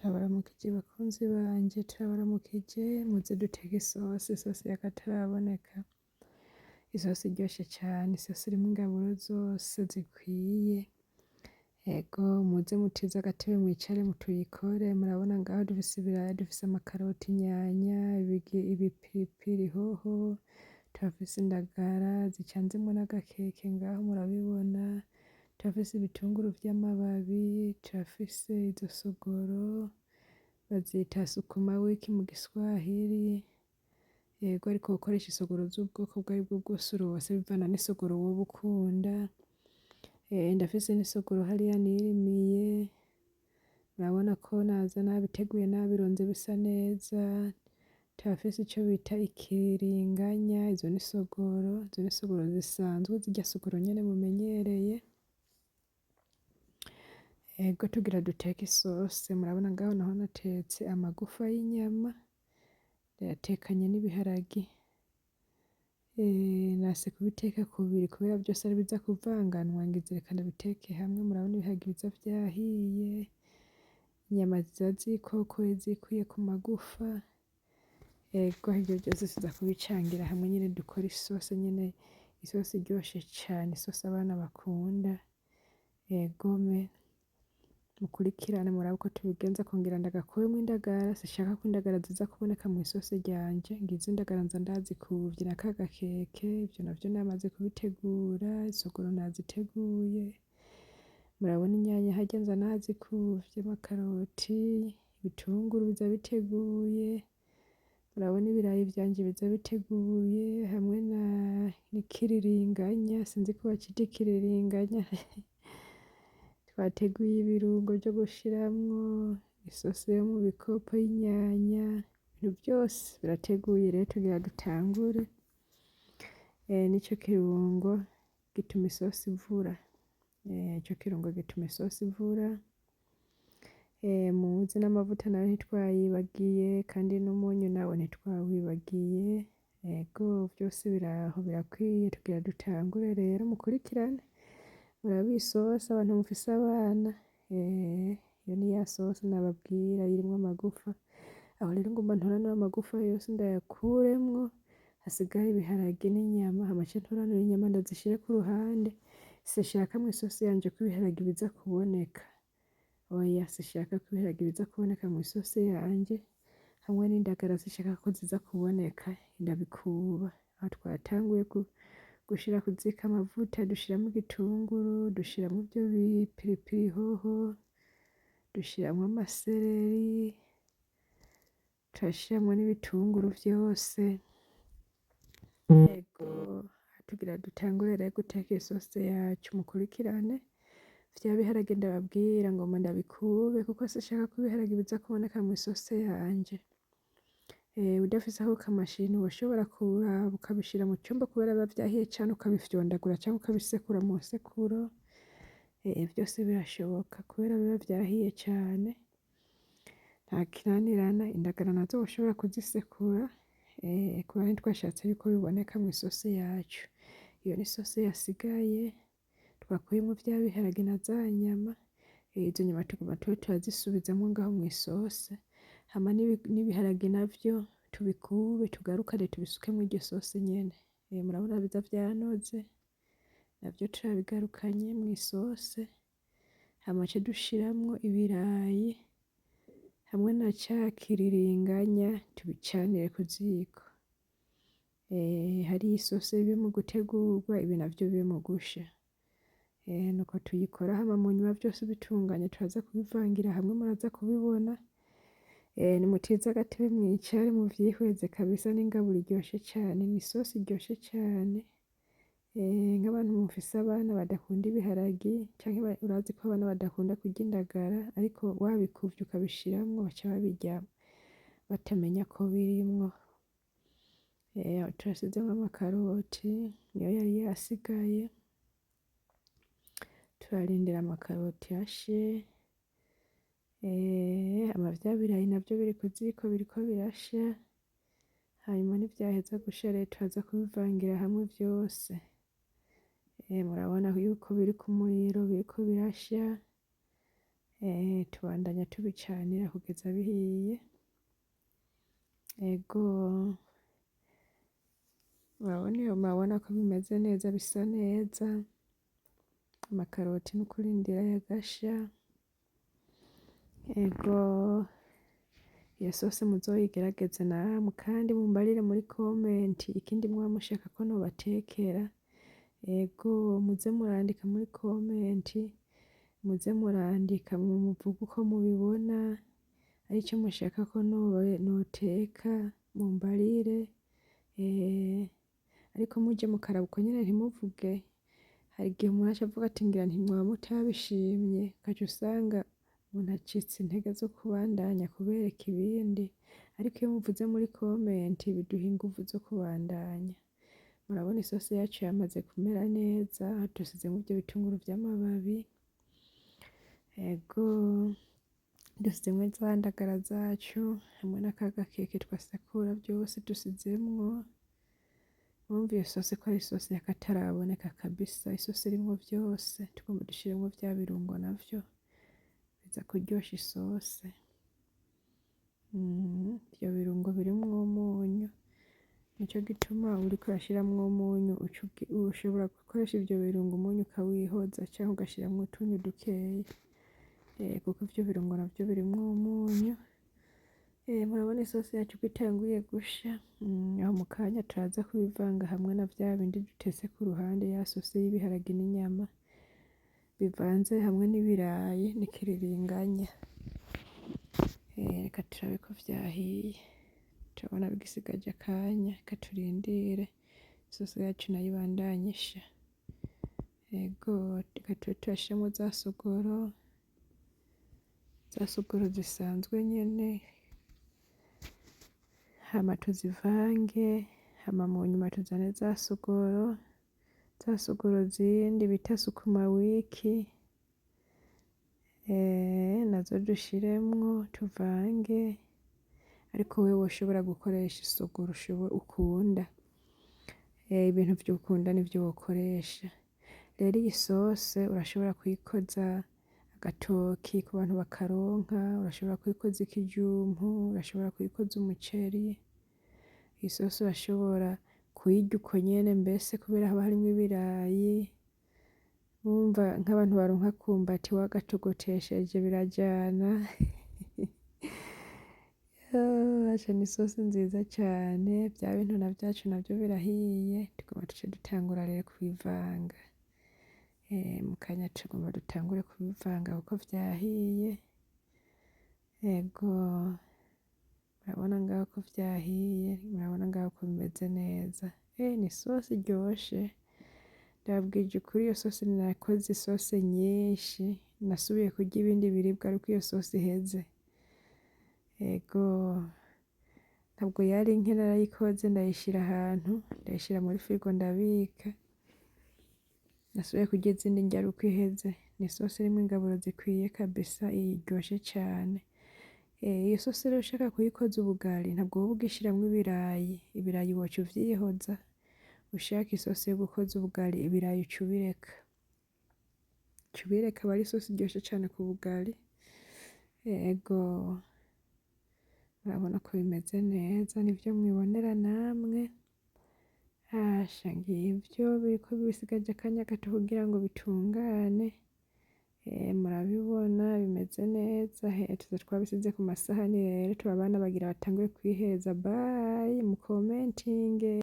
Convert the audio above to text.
Turabaramukije bakunzi banje, turabaramukije muze duteke isosi y'akataraboneka, isosi iryoshe cane, isosi irimwo ingaburo zose zikwiye, ego muze mutize agatebe mwicare tuyikore, murabona ngaho dufise ibiraya, dufise amakaroti, inyanya, ibipiripiri, hoho, turafise indagara zicanzemwo n'agakeke ngaho murabibona, turafise ibitunguru vy'amababi, turafise izo sogoro bazita sukuma wiki mu giswahili, yego ariko gukoresha isogoro z'ubwoko bwaribwo bwose urose bivana n'isogoro woba ukunda, ndafise n'isogoro hariya nirimiye, murabona ko naza nabiteguye nabironze bisa neza, turafise ico bita ikiringanya, izo n'isogoro zisanzwe zirya sogoro nyene mumenyereye, ego tugira duteke isosi, murabona ngaho naho natetse amagufa y'inyama, ndayatekanye n'ibiharage, nase kubiteka kubiri kubera vyose ari biza kuvanganwa, ngize reka ndabiteke hamwe, murabona ibiharage biza vyahiye, inyama ziza zikokoye zikwiye ku magufa, ego ivyo vyose tuza kubicangira hamwe nyene dukore isosi nyene, isosi iryoshe cane, isosi abana bakunda, egome mukurikirane murabe uko tubigenza, kongera ndagakuremwo indagara, sinshaka ko indagara ziza kuboneka mw'isosi ryanje, ngizo indagara nza ndazikuvye na kagakeke, ivyo navyo namaze kubitegura, isogoro naziteguye, murabona inyanya harya nza nazikuvye, amakaroti, ibitunguru biza biteguye, murabona ibirayi vyanje biza biteguye, hamwe n'ikiriringanya, sinzi ko bacita ikiriringanya, twateguye ibirungo vyo gushiramwo, isosi yo mu bikopo y'inyanya, ibintu vyose birateguye rero tugira dutangure, nico kirungo gituma isosi ivura, ico kirungo gituma isosi ivura, muzi n'amavuta nayo ntitwayibagiye, kandi n'umunyu nawo ntitwawibagiye, ego vyose biraho birakwiye, tugira dutangure rero mukurikirane, murabe isosi abantu mufise abana, iyo ni ya sosi nababwira irimwo amagufa, aho rero ngomba ntoranure amagufa yose ndayakuremwo, hasigare ibiharage n'inyama, hama nce ntoranure inyama ndazishire ku ruhande, sinshaka mw'isosi yanje ko ibiharage biza kuboneka, oya sinshaka ko ibiharage biza kuboneka mw'isosi yanje, hamwe n'indagara sinshaka ko ziza kuboneka, ndabikuba, aho twatanguye gushira kuzika amavuta, dushiramwo igitunguru, dushiramwo ivyo bipiripiri, hoho, dushiramwo amasereri, turashiramwo n'ibitunguru vyose, ego tugira dutangure rero guteka isosi yacu, mukurikirane, vya biharage ndababwira ngomba ndabikube, kuko sinshaka ko ibiharage biza kuboneka mw'isosi yanje, udafise ako kamashini woshobora kuraba ukabishira mu cumba kubera biba vyahiye cane, ukabifyondagura canke ukabisekura mu nsekuro, vyose birashoboka kubera biba vyahiye cane, ntakinanirana, indagara nazo woshobora kuzisekura, kubera ntitwashatse yuko biboneka mw'isosi yacu, iyo n'isosi yasigaye, twakuyemwo vya biharage na za nyama, izo nyama tuguma turazisubizamwo ngaho mw'isosi, hama n'ibiharage navyo tubikube tugarukane tubisuke mw'iryo sosi nyene, murabona biza vyanoze, navyo turabigarukanye mw'isosi, hama nce dushiramwo ibirayi, hamwe na ca kiriringanya tubicanire ku ziko, hariya isosi ibe mu gutegurwa, ibi navyo bibe mu gusha, nuko tuyikora, hama mu nyuma vyose bitunganye turaza kubivangira hamwe muraza kubibona, nimutize agatebe mwicare muvyihweze kabisa, n'ingaburo iryoshe cane, n'isosi iryoshe cane, nk'abantu mufise abana badakunda ibiharage, canke urazi ko abana badakunda kurya indagara, ariko wabikuvye ukabishiramwo baca babirya batamenya ko birimwo, turashizemwo amakaroti, niyo yari yasigaye, turarindira amakaroti ashe, vya birayi navyo biri ku ziko biriko birasha, hanyuma nivyaheza gusha rero turaza kubivangira hamwe vyose, murabona yuko biri ku muriro biriko birasha, tubandanya tubicanira kugeza bihiye. Ego murabona ko bimeze neza, bisa neza. Amakaroti n'ukurindira yagasha. Ego iyo sosi muzoyigerageze namwe kandi mumbarire muri komenti ikindi mwaba mushaka ko nobatekera. Ego muze murandika muri komenti, muze murandika muvuge uko mubibona, arico mushaka ko noteka mumbarire. Ariko muje mukaraba uko nyene ntimuvuge, hari igihe umuntu aca avuga ati ngira ntimwaba mutabishimye, ugaca usanga umuntu acitse intege zo kubandanya kubereka ibindi. Ariko iyo muvuze muri komenti biduha inguvu zo kubandanya. Murabona isosi yacu yamaze kumera neza, dusizemwo ivyo bitunguru vy'amababi. Ego dusizemwo za ndagara zacu hamwe n'aka gakeke twasakura, vyose dusizemwo. Urumva iyo sosi ko ari isosi y'akataraboneka kabisa, isosi irimwo vyose. Tugomba dushiremwo vya birungo navyo biza kuryosha isosi. Ivyo birungo birimwo umunyu, nico gituma uriko urashiramwo umunyu ushobora gukoresha ivyo birungo umunyu ukawihoza canke ugashiramwo utunyu dukeyi, kuko ivyo birungo navyo birimwo umunyu. Murabona isosi yacu ko itanguye gusha. Aho mu kanya turaza kubivanga hamwe na vya bindi dutetse ku ruhande, ya sosi y'ibiharage n'inyama bivanze hamwe n'ibirayi n'ikiririganya. Reka turabe ko vyahiye, turabona bigisigaje akanya, reka turindire isosi yacu nayo ibandanye isha. Ego reka tube turashiramwo za sogoro zisanzwe nyene, hama tuzivange, hama mu nyuma tuzane za sogoro zindi bita sukuma wiki, nazo dushiremwo tuvange. Ariko wewe ushobora gukoresha isogoro ukunda, ibintu vy'ukunda nivyo wokoresha. Rero iyi sose urashobora kuyikoza agatoki ku bantu bakaronka, urashobora kuyikoza ikijumpu, urashobora kuyikoza umuceri. Iyi sose urashobora kuyirya uko nyene mbese kubera haba harimwo ibirayi. Wumva nk'abantu baronka akumbati wagatogotesheje birajana. Aca ni isosi nziza cane. Vya bintu vyacu navyo birahiye, tugomba duce dutangura rero kubivanga. Mu kanya tugomba dutangure kubivanga kuko vyahiye. Ego murabona ngaho ko vyahiye, murabona ngaho ko bimeze neza. Ni isosi iryoshe, ndababwije ukuri iyo sosi nakoze isosi nyinshi, nasubiye kurya ibindi biribwa ariko iyo sosi iheze. Ego ntabwo yari nke, narayikoze ndayishira ahantu, ndayishira muri firigo ndabika. Nasubiye kurya izindi ndya aruko iheze. Ni isosi irimwo ingaburo zikwiye kabisa, iryoshe cane. Iyo sosi rero ushaka kuyikoza ubugari ntabwo woba ugishiramwo ibirayi. Ibirayi woca uvyihoza. Ushaka isosi yo gukoza ubugari ibirayi uca ubireka. Aba ari isosi iryoshe cane ku bugari. Ego murabona ko bimeze neza, nivyo mwibonera namwe. Ngivyo biriko bisigaje akanya gato kugira ngo bitungane. Murabibona bimeze neza. Tuza twabisize ku masahani rero, tubabana bagira batangure kwihereza. Bye, mukomentinge.